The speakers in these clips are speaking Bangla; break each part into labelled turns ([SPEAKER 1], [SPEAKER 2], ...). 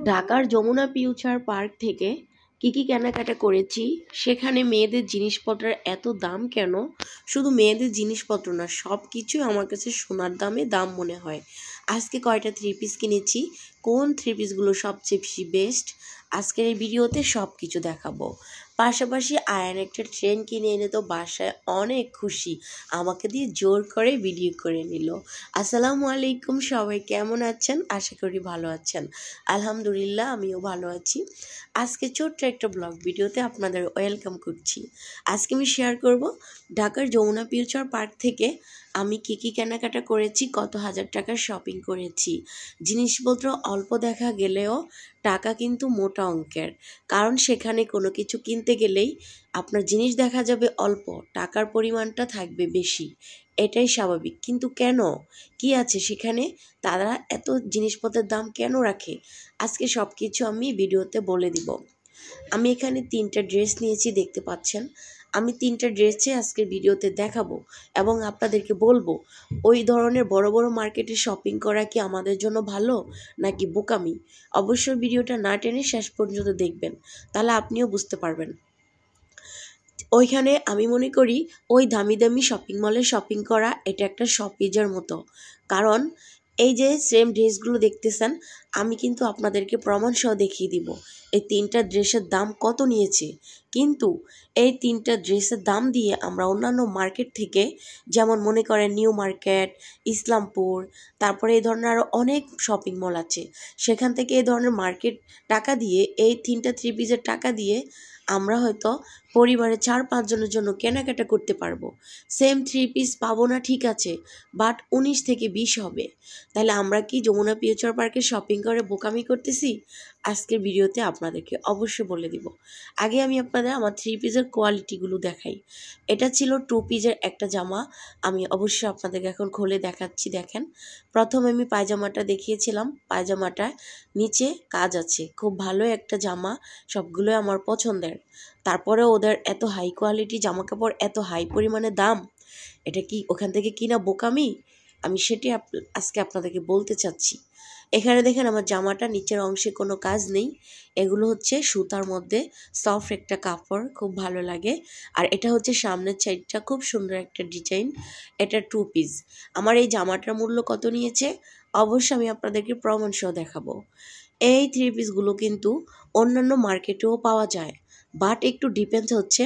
[SPEAKER 1] ঢাকার যমুনা ফিউচার পার্ক থেকে কি কেনাকাটা করেছি, সেখানে মেয়েদের জিনিসপত্রের এত দাম কেন? শুধু মেয়েদের জিনিসপত্র না, সব কিছুই আমার কাছে সোনার দাম মনে হয়। আজকে কয়টা থ্রি পিস কিনেছি, কোন থ্রি পিসগুলো সবচেয়ে বেশি বেস্ট, আজকের এই ভিডিওতে সব কিছু দেখাবো। পাশাপাশি আয়ান একটা ট্রেন কিনে এনে তো বাসায় অনেক খুশি, আমাকে দিয়ে জোর করে ভিডিও করে নিল। আসসালামু আলাইকুম, সবাই কেমন আছেন? আশা করি ভালো আছেন। আলহামদুলিল্লাহ, আমিও ভালো আছি। আজকে ছোট্ট একটা ব্লগ ভিডিওতে আপনাদের ওয়েলকাম করছি। আজকে আমি শেয়ার করব ঢাকার যমুনা ফিউচার পার্ক থেকে আমি কি কেনাকাটা করেছি, কত হাজার টাকার শপিং করেছি। জিনিসপত্র অল্প দেখা গেলেও টাকা কিন্তু মোটা অঙ্কের, কারণ সেখানে কোনো কিছু কিনতে গেলেই আপনার জিনিস দেখা যাবে অল্প, টাকার পরিমাণটা থাকবে বেশি। এটাই স্বাভাবিক, কিন্তু কেন, কি আছে সেখানে, তারা এত জিনিসপত্রের দাম কেন রাখে, আজকে সব কিছু আমি ভিডিওতে বলে দিব। আমি এখানে 3টা ড্রেস নিয়েছি, দেখতে পাচ্ছেন। আমি 3টা ড্রেসে আজকের ভিডিওতে দেখাবো এবং আপনাদেরকে বলবো ওই ধরনের বড় বড় মার্কেটে শপিং করা কি আমাদের জন্য ভালো নাকি বোকামি। অবশ্যই ভিডিওটা না টেনে শেষ পর্যন্ত দেখবেন, তাহলে আপনিও বুঝতে পারবেন। ওইখানে আমি মনে করি ওই দামি দামি শপিং মলে শপিং করা এটা একটা শপিজের মতো, কারণ এই যে সেম ড্রেসগুলো দেখতেছেন, আমি কিন্তু আপনাদেরকে প্রমাণ সহ দেখিয়ে দিব এই 3টা ড্রেসের দাম কত নিয়েছে। কিন্তু এই 3টা ড্রেসের দাম দিয়ে আমরা অন্যান্য মার্কেট থেকে, যেমন মনে করেন নিউ মার্কেট, ইসলামপুর, তারপরে এই ধরনের আরও অনেক শপিং মল আছে, সেখান থেকে এই ধরনের মার্কেট টাকা দিয়ে, এই 3টা থ্রি পিসের টাকা দিয়ে আমরা হয়তো পরিবারে 4-5 জনের জন্য কেনাকাটা করতে পারবো। সেম থ্রি পিস পাবো না ঠিক আছে, বাট 19 থেকে 20 হবে। তাহলে আমরা কি যমুনা ফিউচার পার্কে শপিং করে বোকামি করতেছি? আজকের ভিডিওতে আপনাদেরকে অবশ্যই বলে দিব। আগে আমি আপনাদের আমার থ্রি পিসের কোয়ালিটিগুলো দেখাই। এটা ছিল 2 পিসের একটা জামা, আমি অবশ্যই আপনাদেরকে এখন খুলে দেখাচ্ছি। দেখেন, প্রথমে আমি পায়জামাটা দেখিয়েছিলাম, পায়জামাটা নিচে কাজ আছে, খুব ভালো একটা জামা, সবগুলো আমার পছন্দের। তারপরে ওদের এত হাই কোয়ালিটি জামা কাপড়, এত হাই পরিমাণে দাম, এটা কি ওখান থেকে কিনা বোকামি? আমি সেটি আজকে আপনাদেরকে বলতে চাচ্ছি। এখানে দেখেন আমার জামাটা নিচের অংশে কোনো কাজ নেই, এগুলো হচ্ছে সুতার মধ্যে সফট একটা কাপড়, খুব ভালো লাগে। আর এটা হচ্ছে সামনের সাইডটা, খুব সুন্দর একটা ডিজাইন। এটা 2 পিস। আমার এই জামাটার মূল্য কত নিয়েছে অবশ্যই আমি আপনাদেরকে প্রমাণ সহ দেখাবো। এই 3 পিসগুলো কিন্তু অন্যান্য মার্কেটেও পাওয়া যায়, বাট একটু ডিপেন্ডস হচ্ছে।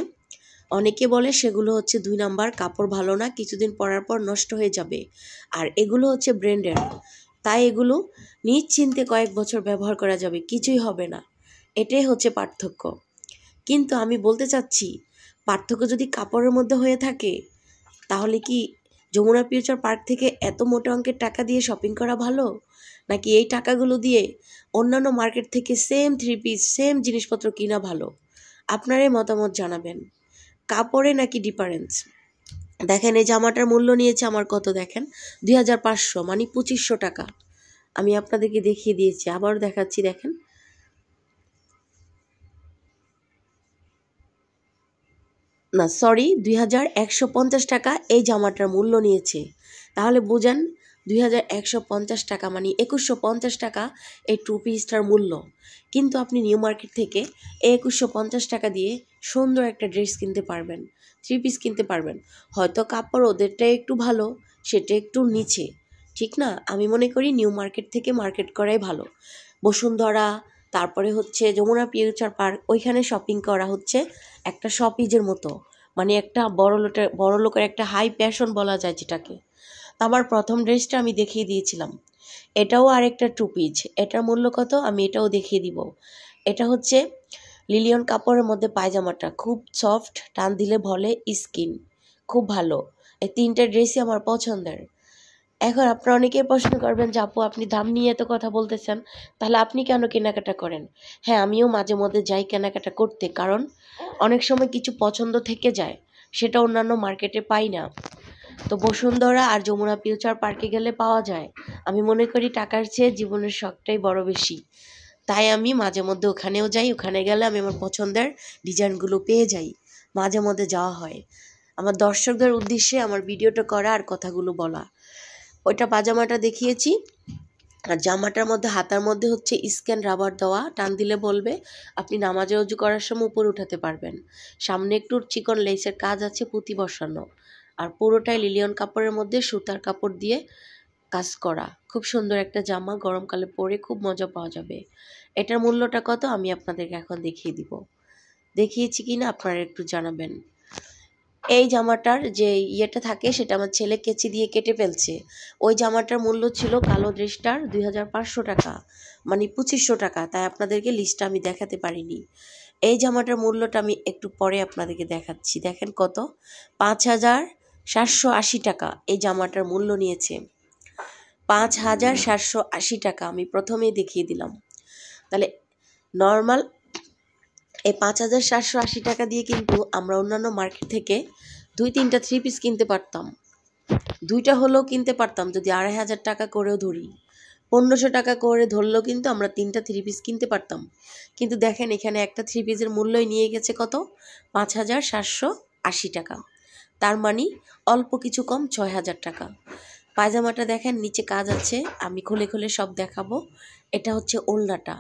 [SPEAKER 1] অনেকে বলে সেগুলো হচ্ছে 2 নাম্বার, কাপড় ভালো না, কিছুদিন পরার পর নষ্ট হয়ে যাবে। আর এগুলো হচ্ছে ব্র্যান্ডেড, তাই এগুলো নিশ্চিন্তে কয়েক বছর ব্যবহার করা যাবে, কিছুই হবে না। এটাই হচ্ছে পার্থক্য। কিন্তু আমি বলতে চাচ্ছি, পার্থক্য যদি কাপড়ের মধ্যে হয়ে থাকে, তাহলে কি যমুনা ফিউচার পার্ক থেকে এত মোটা অঙ্কের টাকা দিয়ে শপিং করা ভালো, নাকি এই টাকাগুলো দিয়ে অন্যান্য মার্কেট থেকে সেম থ্রি পিস সেম জিনিসপত্র কিনা ভালো? আপনারাই মতামত জানাবেন, কাপড়ে নাকি ডিফারেন্স। দেখেন এই জামাটার মূল্য নিয়েছে আমার কত, দেখেন 2500, মানে 2500 টাকা। আমি আপনাদেরকে দেখিয়ে দিয়েছি, আবারও দেখাচ্ছি। দেখেন, না সরি, 2150 টাকা এই জামাটার মূল্য নিয়েছে। তাহলে বুঝেন 2150 টাকা মানে 2150 টাকা এই 2 পিসটার মূল্য। কিন্তু আপনি নিউ মার্কেট থেকে এই 2150 টাকা দিয়ে সুন্দর একটা ড্রেস কিনতে পারবেন, 3 পিস কিনতে পারবেন। হয়তো কাপড় ওদেরটাই একটু ভালো, সেটা একটু নিচে, ঠিক না? আমি মনে করি নিউ মার্কেট থেকে মার্কেট করাই ভালো। বসুন্ধরা, তারপরে হচ্ছে যমুনা ফিউচার পার্ক, ওইখানে শপিং করা হচ্ছে একটা শপিজের মতো, মানে একটা বড় লোকের একটা হাই প্যাশন বলা যায় যেটাকে। তো আমার প্রথম ড্রেসটা আমি দেখিয়ে দিয়েছিলাম, এটাও আরেকটা 2 পিস। এটার মূল্য কত আমি এটাও দেখিয়ে দিব। এটা হচ্ছে লিলিয়ন কাপড়ের মধ্যে পায়জামাটা, খুব সফট, টান দিলে বলে স্কিন, খুব ভালো। এই 3টা ড্রেসই আমার পছন্দের। এখন আপনারা অনেকেই প্রশ্ন করবেন যে আপু আপনি দাম নিয়ে এত কথা বলতেছেন, তাহলে আপনি কেন কেনাকাটা করেন? হ্যাঁ, আমিও মাঝে মধ্যে যাই কেনাকাটা করতে, কারণ অনেক সময় কিছু পছন্দ থেকে যায়, সেটা অন্যান্য মার্কেটে পাই না। তো বসুন্ধরা আর যমুনা ফিউচার পার্কে গেলে পাওয়া যায়। আমি মনে করি টাকার চেয়ে জীবনের শখটাই বড় বেশি, তাই আমি মাঝে মধ্যে ওখানেও যাই। ওখানে গেলে আমি আমার পছন্দের ডিজাইনগুলো পেয়ে যাই, মাঝে মধ্যে যাওয়া হয়। আমার দর্শকদের উদ্দেশ্যে আমার ভিডিওটা করা আর কথাগুলো বলা। ওইটা পাজামাটা দেখিয়েছি, আর জামাটার মধ্যে হাতার মধ্যে হচ্ছে স্ক্যান রাবার দেওয়া, টান দিলে বলবে, আপনি নামাজে উজু করার সময় উপরে উঠাতে পারবেন। সামনে একটু চিকন লেসের কাজ আছে, পুঁতি বসানো, আর পুরোটাই লিলিয়ন কাপড়ের মধ্যে সুতার কাপড় দিয়ে কাজ করা। খুব সুন্দর একটা জামা, গরমকালে পরে খুব মজা পাওয়া যাবে। এটার মূল্যটা কত আমি আপনাদেরকে এখন দেখিয়ে দিব। দেখিয়েছি কিনা আপনারা একটু জানাবেন। এই জামাটার যে ইয়েটা থাকে সেটা আমার ছেলে কেচি দিয়ে কেটে ফেলছে। ওই জামাটার মূল্য ছিল কালো ড্রেসটার 2500 টাকা, মানে 2500 টাকা। তাই আপনাদেরকে লিস্টটা আমি দেখাতে পারিনি। এই জামাটার মূল্যটা আমি একটু পরে আপনাদেরকে দেখাচ্ছি। দেখেন কত, 5780 টাকা এই জামাটার মূল্য নিয়েছে। 5780 টাকা আমি প্রথমেই দেখিয়ে দিলাম। তাহলে নর্মাল এই 5780 টাকা দিয়ে কিন্তু আমরা অন্যান্য মার্কেট থেকে 2-3টা 3 পিস কিনতে পারতাম। 2টা হলেও কিনতে পারতাম যদি 2500 টাকা করেও ধরি। 1500 টাকা করে ধরলেও কিন্তু আমরা 3টা 3 পিস কিনতে পারতাম। কিন্তু দেখেন এখানে একটা 3 পিসের মূল্যই নিয়ে গেছে কত, 5780 টাকা। তার মানে অল্প কিছু কম 6000 টাকা। পায়জামাটা দেখেন নিচে কাজ আছে, আমি খুলে খুলে সব দেখাবো। এটা হচ্ছে ওড়নাটা,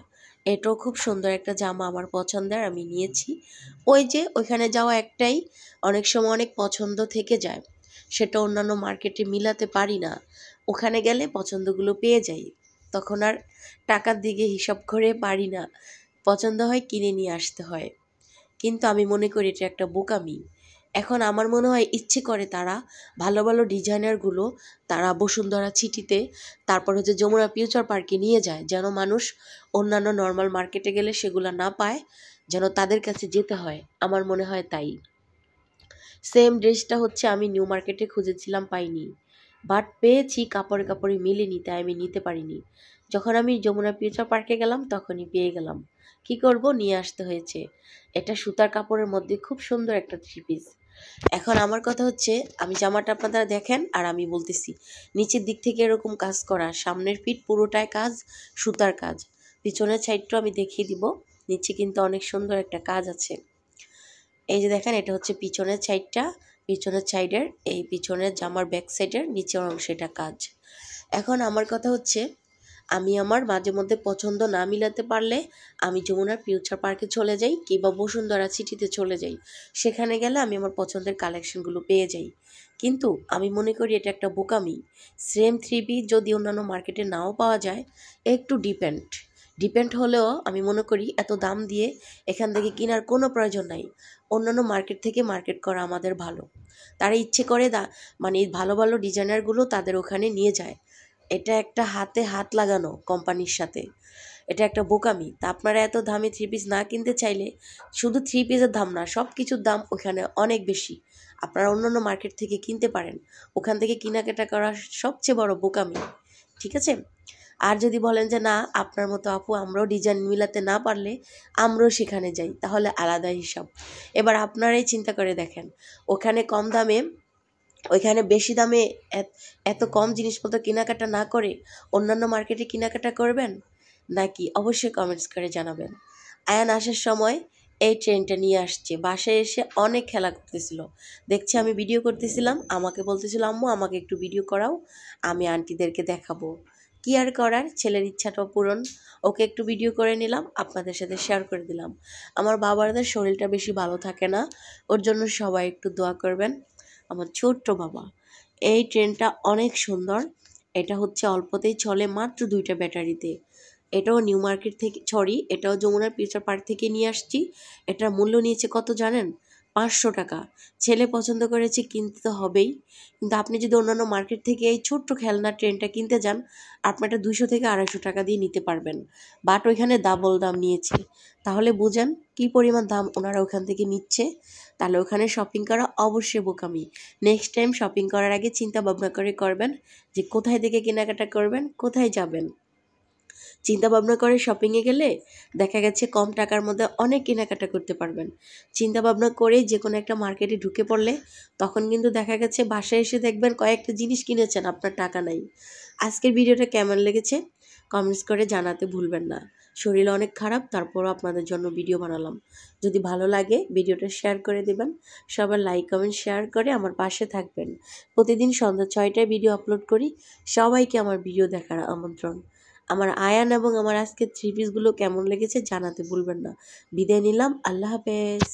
[SPEAKER 1] এটাও খুব সুন্দর একটা জামা, আমার পছন্দের, আমি নিয়েছি। ওই যে ওইখানে যাওয়া একটাই, অনেক সময় অনেক পছন্দ থেকে যায়, সেটা অন্যান্য মার্কেটে মিলাতে পারি না। ওখানে গেলে পছন্দগুলো পেয়ে যাই, তখন আর টাকার দিকে হিসাব করে পারি না, পছন্দ হয় কিনে নিয়ে আসতে হয়। কিন্তু আমি মনে করি এটা একটা বোকামি। এখন আমার মনে হয় ইচ্ছে করে তারা ভালো ভালো ডিজাইনারগুলো তারা বসুন্ধরা সিটিতে, তারপর হচ্ছে যমুনা ফিউচার পার্কে নিয়ে যায়, যেন মানুষ অন্যান্য নর্মাল মার্কেটে গেলে সেগুলো না পায়, যেন তাদের কাছে যেতে হয়। আমার মনে হয় তাই। সেম ড্রেসটা হচ্ছে আমি নিউ মার্কেটে খুঁজেছিলাম, পাইনি, বাট পেয়েছি, কাপড়ে কাপড়ে মিলেনি, তাই আমি নিতে পারিনি। যখন আমি যমুনা ফিউচার পার্কে গেলাম তখনই পেয়ে গেলাম। কি করব, নিয়ে আসতে হয়েছে। এটা সুতার কাপড়ের মধ্যে খুব সুন্দর একটা 3 পিস। এখন আমার কথা হচ্ছে, আমি জামাটা আপনারা দেখেন আর আমি বলতেছি। নিচের দিক থেকে এরকম কাজ করা, সামনের পিঠ পুরোটাই কাজ, সুতার কাজ। পিছনের সাইডটাও আমি দেখিয়ে দিব, নিচে কিন্তু অনেক সুন্দর একটা কাজ আছে। এই যে দেখেন, এটা হচ্ছে পিছনের সাইডটা, পিছনের সাইডের এই পিছনের জামার ব্যাক সাইডের নিচের অংশটা কাজ। এখন আমার কথা হচ্ছে, আমি আমার মাঝে মধ্যে পছন্দ না মিলাতে পারলে আমি যমুনার ফিউচার পার্কে চলে যাই কিংবা বসুন্ধরা সিটিতে চলে যাই। সেখানে গেলে আমি আমার পছন্দের কালেকশনগুলো পেয়ে যাই। কিন্তু আমি মনে করি এটা একটা বোকামি। সেম 3 পিস যদি অন্যান্য মার্কেটে নাও পাওয়া যায়, একটু ডিপেন্ড হলেও আমি মনে করি এত দাম দিয়ে এখান থেকে কেনার কোনো প্রয়োজন নাই। অন্যান্য মার্কেট থেকে মার্কেট করা আমাদের ভালো। তারা ইচ্ছে করে মানে ভালো ভালো ডিজাইনারগুলো তাদের ওখানে নিয়ে যায়। এটা একটা হাতে হাত লাগানো কোম্পানির সাথে, এটা একটা বোকামি। তা আপনারা এত দামি 3 পিস না কিনতে চাইলে, শুধু 3 পিসের দাম না, সব কিছুর দাম ওখানে অনেক বেশি। আপনারা অন্যান্য মার্কেট থেকে কিনতে পারেন, ওখান থেকে কেনাকাটা করা সবচেয়ে বড় বোকামি। ঠিক আছে? আর যদি বলেন যে না, আপনার মতো আপু আমরাও ডিজাইন মিলাতে না পারলে আমরাও সেখানে যাই, তাহলে আলাদা হিসাব। এবার আপনারাই চিন্তা করে দেখেন, ওখানে কম দামে, ওইখানে বেশি দামে এত কম জিনিসপত্র কেনাকাটা না করে অন্যান্য মার্কেটে কেনাকাটা করবেন নাকি? অবশ্যই কমেন্টস করে জানাবেন। আয়ান আসার সময় এই ট্রেনটা নিয়ে আসছে, বাসায় এসে অনেক খেলা করতেছিল, দেখছি আমি ভিডিও করতেছিলাম, আমাকে বলতেছিল আম্মু আমাকে একটু ভিডিও করাও, আমি আন্টিদেরকে দেখাবো। কি আর করার, ছেলের ইচ্ছাটাও পূরণ। ওকে একটু ভিডিও করে নিলাম, আপনাদের সাথে শেয়ার করে দিলাম। আমার বাবাদের শরীরটা বেশি ভালো থাকে না, ওর জন্য সবাই একটু দোয়া করবেন। আমার ছোট্ট বাবা। এই ট্রেনটা অনেক সুন্দর, এটা হচ্ছে অল্পতেই চলে, মাত্র 2টা ব্যাটারিতে। এটাও নিউ মার্কেট থেকে, এটাও যমুনার ফিউচার পার্ক থেকে নিয়ে আসছি। এটার মূল্য নিয়েছে কত জানেন? 500 টাকা। ছেলে পছন্দ করেছে, কিনতে তো হবেই। কিন্তু আপনি যদি অন্যান্য মার্কেট থেকে এই ছোট্ট খেলনা ট্রেনটা কিনতে যান, আপনি এটা 200 থেকে 250 টাকা দিয়ে নিতে পারবেন, বাট ওইখানে ডাবল দাম নিয়েছে। তাহলে বুঝেন কি পরিমাণ দাম ওনারা ওখান থেকে নিচ্ছে। তাহলে ওখানে শপিং করা অবশ্যই বোকামি। নেক্সট টাইম শপিং করার আগে চিন্তা ভাবনা করে করবেন যে কোথায় থেকে কেনাকাটা করবেন, কোথায় যাবেন। চিন্তা ভাবনা করে শপিংয়ে গেলে দেখা গেছে কম টাকার মধ্যে অনেক কেনাকাটা করতে পারবেন। চিন্তা ভাবনা করে যে কোনো একটা মার্কেটে ঢুকে পড়লে তখন কিন্তু দেখা গেছে বাসায় এসে দেখবেন কয়েকটা জিনিস কিনেছেন, আপনার টাকা নাই। আজকের ভিডিওটা কেমন লেগেছে কমেন্টস করে জানাতে ভুলবেন না। শরীর অনেক খারাপ, তারপরও আপনাদের জন্য ভিডিও বানালাম। যদি ভালো লাগে ভিডিওটা শেয়ার করে দেবেন। সবার লাইক কমেন্ট শেয়ার করে আমার পাশে থাকবেন। প্রতিদিন সন্ধ্যা 6টায় ভিডিও আপলোড করি। সবাইকে আমার ভিডিও দেখার আমন্ত্রণ। আমার আয়ান এবং আমার আজকের থ্রি পিসগুলো কেমন লেগেছে জানাতে ভুলবেন না। বিদায় নিলাম, আল্লাহ হাফেজ।